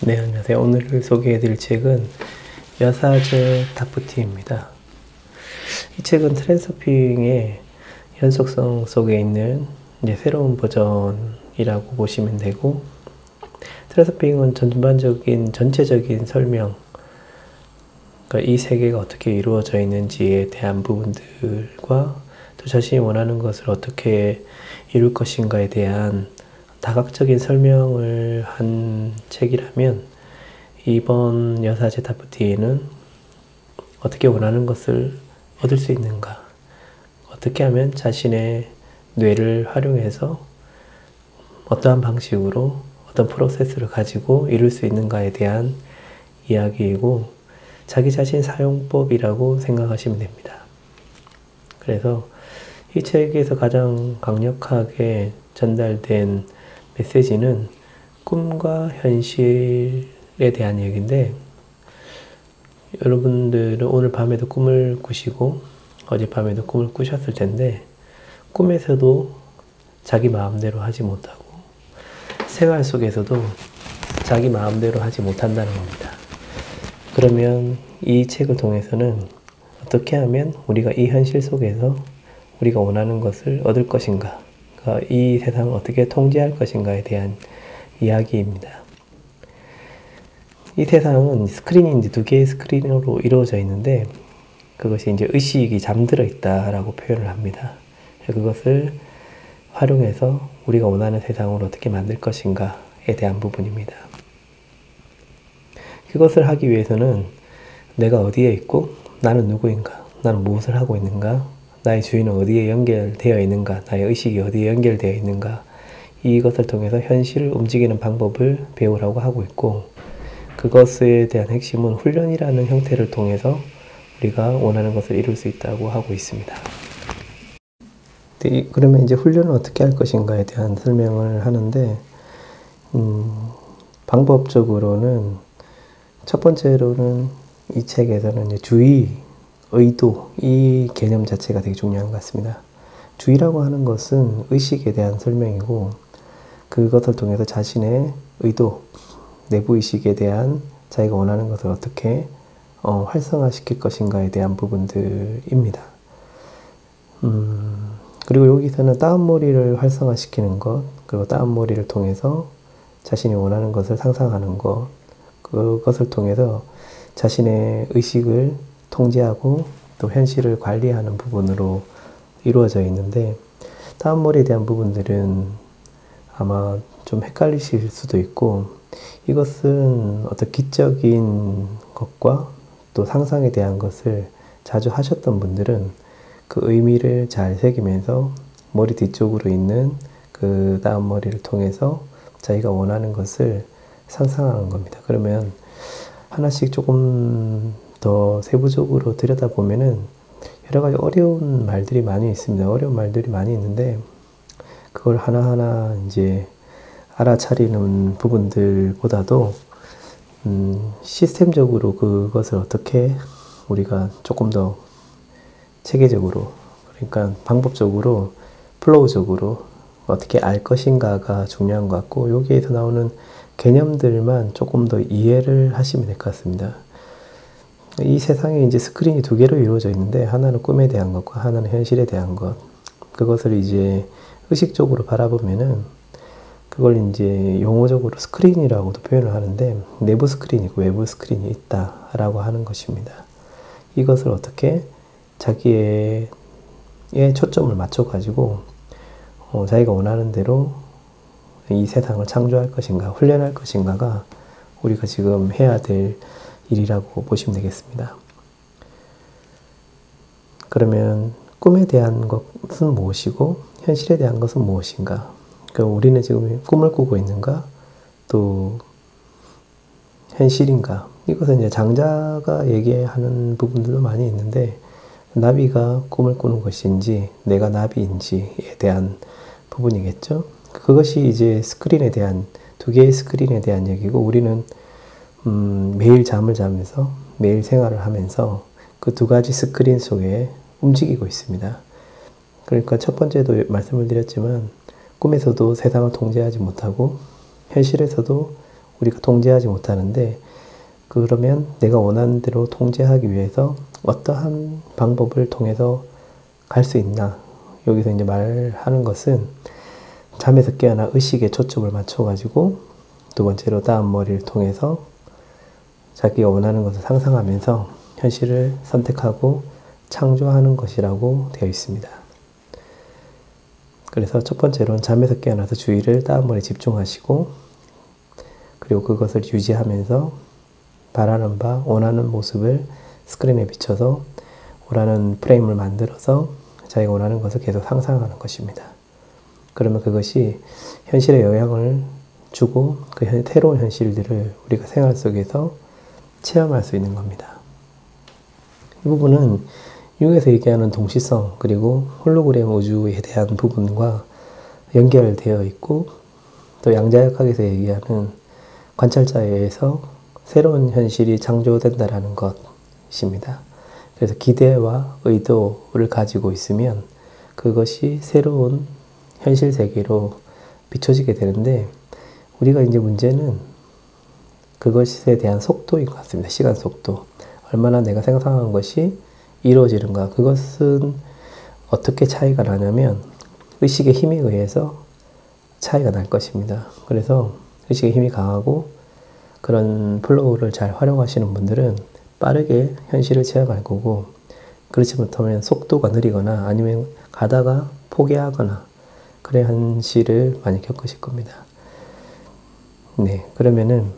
네, 안녕하세요. 오늘 소개해드릴 책은 여사제 타프티입니다. 이 책은 트랜서핑의 연속성 속에 있는 이제 새로운 버전이라고 보시면 되고, 트랜서핑은 전체적인 설명, 그러니까 이 세계가 어떻게 이루어져 있는지에 대한 부분들과 또 자신이 원하는 것을 어떻게 이룰 것인가에 대한 다각적인 설명을 한 책이라면, 이번 여사제 타프티는 어떻게 원하는 것을 얻을 수 있는가, 어떻게 하면 자신의 뇌를 활용해서 어떠한 방식으로 어떤 프로세스를 가지고 이룰 수 있는가에 대한 이야기이고, 자기 자신 사용법이라고 생각하시면 됩니다. 그래서 이 책에서 가장 강력하게 전달된 메시지는 꿈과 현실에 대한 얘기인데, 여러분들은 오늘 밤에도 꿈을 꾸시고 어젯밤에도 꿈을 꾸셨을 텐데, 꿈에서도 자기 마음대로 하지 못하고 생활 속에서도 자기 마음대로 하지 못한다는 겁니다. 그러면 이 책을 통해서는 어떻게 하면 우리가 이 현실 속에서 우리가 원하는 것을 얻을 것인가, 이 세상을 어떻게 통제할 것인가에 대한 이야기입니다. 이 세상은 스크린이 이제 두 개의 스크린으로 이루어져 있는데, 그것이 이제 의식이 잠들어 있다라고 표현을 합니다. 그것을 활용해서 우리가 원하는 세상을 어떻게 만들 것인가에 대한 부분입니다. 그것을 하기 위해서는 내가 어디에 있고 나는 누구인가, 나는 무엇을 하고 있는가, 나의 주인은 어디에 연결되어 있는가, 나의 의식이 어디에 연결되어 있는가, 이것을 통해서 현실을 움직이는 방법을 배우라고 하고 있고, 그것에 대한 핵심은 훈련이라는 형태를 통해서 우리가 원하는 것을 이룰 수 있다고 하고 있습니다. 그러면 이제 훈련을 어떻게 할 것인가에 대한 설명을 하는데, 방법적으로는 첫 번째로는 이 책에서는 이제 주의, 의도, 이 개념 자체가 되게 중요한 것 같습니다. 주의라고 하는 것은 의식에 대한 설명이고, 그것을 통해서 자신의 의도, 내부의식에 대한 자기가 원하는 것을 어떻게 활성화시킬 것인가에 대한 부분들입니다. 그리고 여기서는 다운머리를 활성화시키는 것, 그리고 다운머리를 통해서 자신이 원하는 것을 상상하는 것, 그것을 통해서 자신의 의식을 통제하고 또 현실을 관리하는 부분으로 이루어져 있는데, 다운머리에 대한 부분들은 아마 좀 헷갈리실 수도 있고, 이것은 어떤 기적인 것과 또 상상에 대한 것을 자주 하셨던 분들은 그 의미를 잘 새기면서 머리 뒤쪽으로 있는 그 다운머리를 통해서 자기가 원하는 것을 상상하는 겁니다. 그러면 하나씩 조금 더 세부적으로 들여다보면은 여러 가지 어려운 말들이 많이 있습니다. 어려운 말들이 많이 있는데, 그걸 하나하나 이제 알아차리는 부분들보다도 시스템적으로 그것을 어떻게 우리가 조금 더 체계적으로, 그러니까 방법적으로, 플로우적으로 어떻게 알 것인가가 중요한 것 같고, 여기에서 나오는 개념들만 조금 더 이해를 하시면 될 것 같습니다. 이 세상에 이제 스크린이 두 개로 이루어져 있는데, 하나는 꿈에 대한 것과 하나는 현실에 대한 것, 그것을 이제 의식적으로 바라보면은 그걸 이제 용어적으로 스크린이라고도 표현을 하는데, 내부 스크린이고 외부 스크린이 있다라고 하는 것입니다. 이것을 어떻게 자기의 초점을 맞춰가지고 자기가 원하는 대로 이 세상을 창조할 것인가, 훈련할 것인가가 우리가 지금 해야 될 일이라고 보시면 되겠습니다. 그러면 꿈에 대한 것은 무엇이고 현실에 대한 것은 무엇인가? 그러니까 우리는 지금 꿈을 꾸고 있는가, 또 현실인가? 이것은 이제 장자가 얘기하는 부분들도 많이 있는데, 나비가 꿈을 꾸는 것인지 내가 나비인지에 대한 부분이겠죠. 그것이 이제 스크린에 대한, 두 개의 스크린에 대한 얘기고, 우리는 매일 잠을 자면서 매일 생활을 하면서 그 두 가지 스크린 속에 움직이고 있습니다. 그러니까 첫 번째도 말씀을 드렸지만, 꿈에서도 세상을 통제하지 못하고 현실에서도 우리가 통제하지 못하는데, 그러면 내가 원하는 대로 통제하기 위해서 어떠한 방법을 통해서 갈 수 있나? 여기서 이제 말하는 것은 잠에서 깨어나 의식에 초점을 맞춰가지고 두 번째로 다운머리를 통해서 자기가 원하는 것을 상상하면서 현실을 선택하고 창조하는 것이라고 되어 있습니다. 그래서 첫 번째로는 잠에서 깨어나서 주의를 다운머리에 집중하시고, 그리고 그것을 유지하면서 바라는 바, 원하는 모습을 스크린에 비춰서 원하는 프레임을 만들어서 자기가 원하는 것을 계속 상상하는 것입니다. 그러면 그것이 현실에 영향을 주고 그 새로운 현실들을 우리가 생활 속에서 체험할 수 있는 겁니다. 이 부분은 융에서 얘기하는 동시성, 그리고 홀로그램 우주에 대한 부분과 연결되어 있고, 또 양자역학에서 얘기하는 관찰자에 의해서 새로운 현실이 창조된다라는 것입니다. 그래서 기대와 의도를 가지고 있으면 그것이 새로운 현실 세계로 비춰지게 되는데, 우리가 이제 문제는 그것에 대한 속도인 것 같습니다. 시간 속도. 얼마나 내가 상상한 것이 이루어지는가. 그것은 어떻게 차이가 나냐면 의식의 힘에 의해서 차이가 날 것입니다. 그래서 의식의 힘이 강하고 그런 플로우를 잘 활용하시는 분들은 빠르게 현실을 체험할 거고, 그렇지 못하면 속도가 느리거나 아니면 가다가 포기하거나 그래 현실을 많이 겪으실 겁니다. 네, 그러면은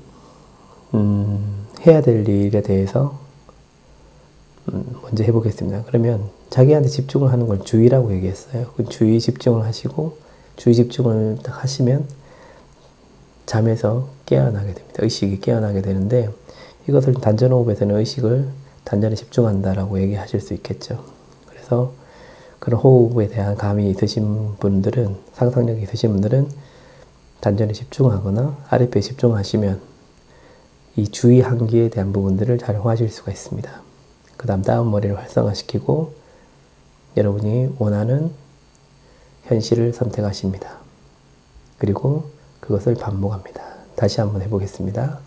해야 될 일에 대해서 먼저 해보겠습니다. 그러면 자기한테 집중을 하는 걸 주의라고 얘기했어요. 주의 집중을 하시고, 주의 집중을 딱 하시면 잠에서 깨어나게 됩니다. 의식이 깨어나게 되는데, 이것을 단전호흡에서는 의식을 단전에 집중한다라고 얘기하실 수 있겠죠. 그래서 그런 호흡에 대한 감이 있으신 분들은, 상상력이 있으신 분들은 단전에 집중하거나 RF에 집중하시면 이 주의 한기에 대한 부분들을 잘 활용하실 수가 있습니다. 그 다음 다운머리를 활성화시키고 여러분이 원하는 현실을 선택하십니다. 그리고 그것을 반복합니다. 다시 한번 해보겠습니다.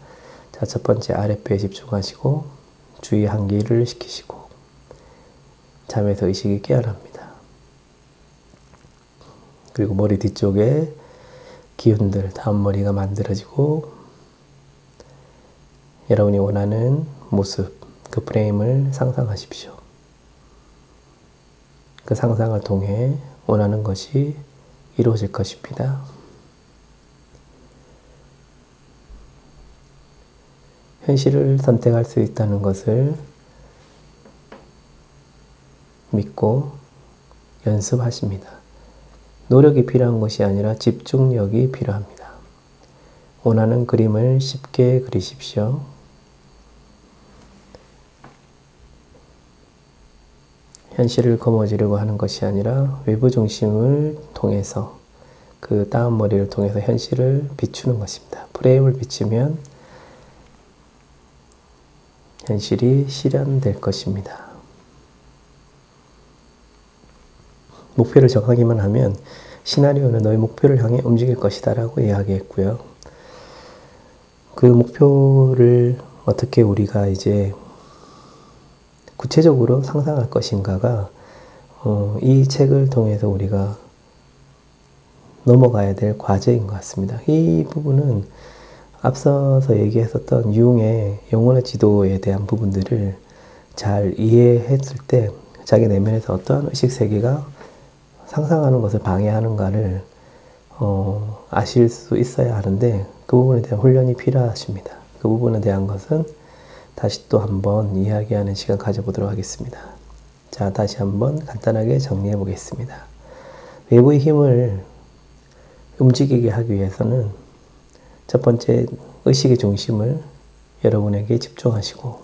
자, 첫 번째 RF에 집중하시고 주의 한기를 시키시고 잠에서 의식이 깨어납니다. 그리고 머리 뒤쪽에 기운들, 다운머리가 만들어지고 여러분이 원하는 모습, 그 프레임을 상상하십시오. 그 상상을 통해 원하는 것이 이루어질 것입니다. 현실을 선택할 수 있다는 것을 믿고 연습하십니다. 노력이 필요한 것이 아니라 집중력이 필요합니다. 원하는 그림을 쉽게 그리십시오. 현실을 거머쥐려고 하는 것이 아니라 외부 중심을 통해서, 그 다운머리를 통해서 현실을 비추는 것입니다. 프레임을 비추면 현실이 실현될 것입니다. 목표를 정하기만 하면 시나리오는 너의 목표를 향해 움직일 것이다 라고 이야기했고요. 그 목표를 어떻게 우리가 이제 구체적으로 상상할 것인가가 이 책을 통해서 우리가 넘어가야 될 과제인 것 같습니다. 이 부분은 앞서서 얘기했었던 융의 영혼의 지도에 대한 부분들을 잘 이해했을 때 자기 내면에서 어떠한 의식세계가 상상하는 것을 방해하는가를 아실 수 있어야 하는데, 그 부분에 대한 훈련이 필요하십니다. 그 부분에 대한 것은 다시 또 한번 이야기하는 시간 가져보도록 하겠습니다. 자, 다시 한번 간단하게 정리해 보겠습니다. 외부의 힘을 움직이게 하기 위해서는 첫 번째, 의식의 중심을 여러분에게 집중하시고,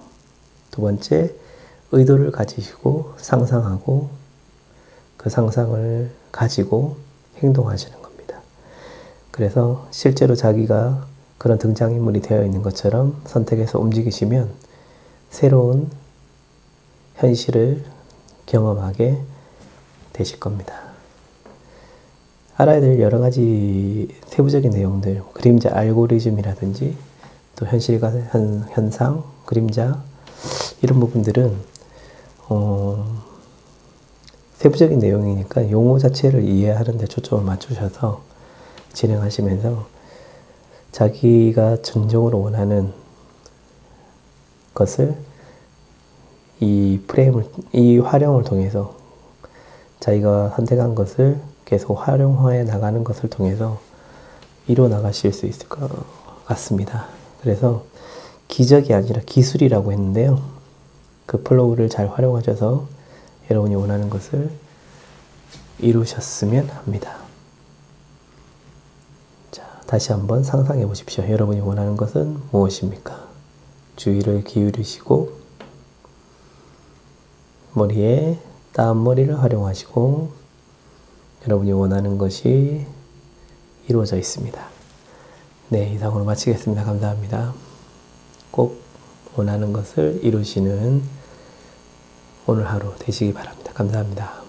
두 번째, 의도를 가지시고 상상하고 그 상상을 가지고 행동하시는 겁니다. 그래서 실제로 자기가 그런 등장인물이 되어 있는 것처럼 선택해서 움직이시면 새로운 현실을 경험하게 되실 겁니다. 알아야 될 여러 가지 세부적인 내용들, 그림자 알고리즘이라든지 또 현실과 현상, 그림자 이런 부분들은 세부적인 내용이니까 용어 자체를 이해하는 데 초점을 맞추셔서 진행하시면서 자기가 진정으로 원하는 것을 이 활용을 통해서 자기가 선택한 것을 계속 활용해 나가는 것을 통해서 이루어 나가실 수 있을 것 같습니다. 그래서 기적이 아니라 기술이라고 했는데요. 그 플로우를 잘 활용하셔서 여러분이 원하는 것을 이루셨으면 합니다. 자, 다시 한번 상상해 보십시오. 여러분이 원하는 것은 무엇입니까? 주의를 기울이시고 머리에 다음머리를 활용하시고 여러분이 원하는 것이 이루어져 있습니다. 네, 이상으로 마치겠습니다. 감사합니다. 꼭 원하는 것을 이루시는 오늘 하루 되시기 바랍니다. 감사합니다.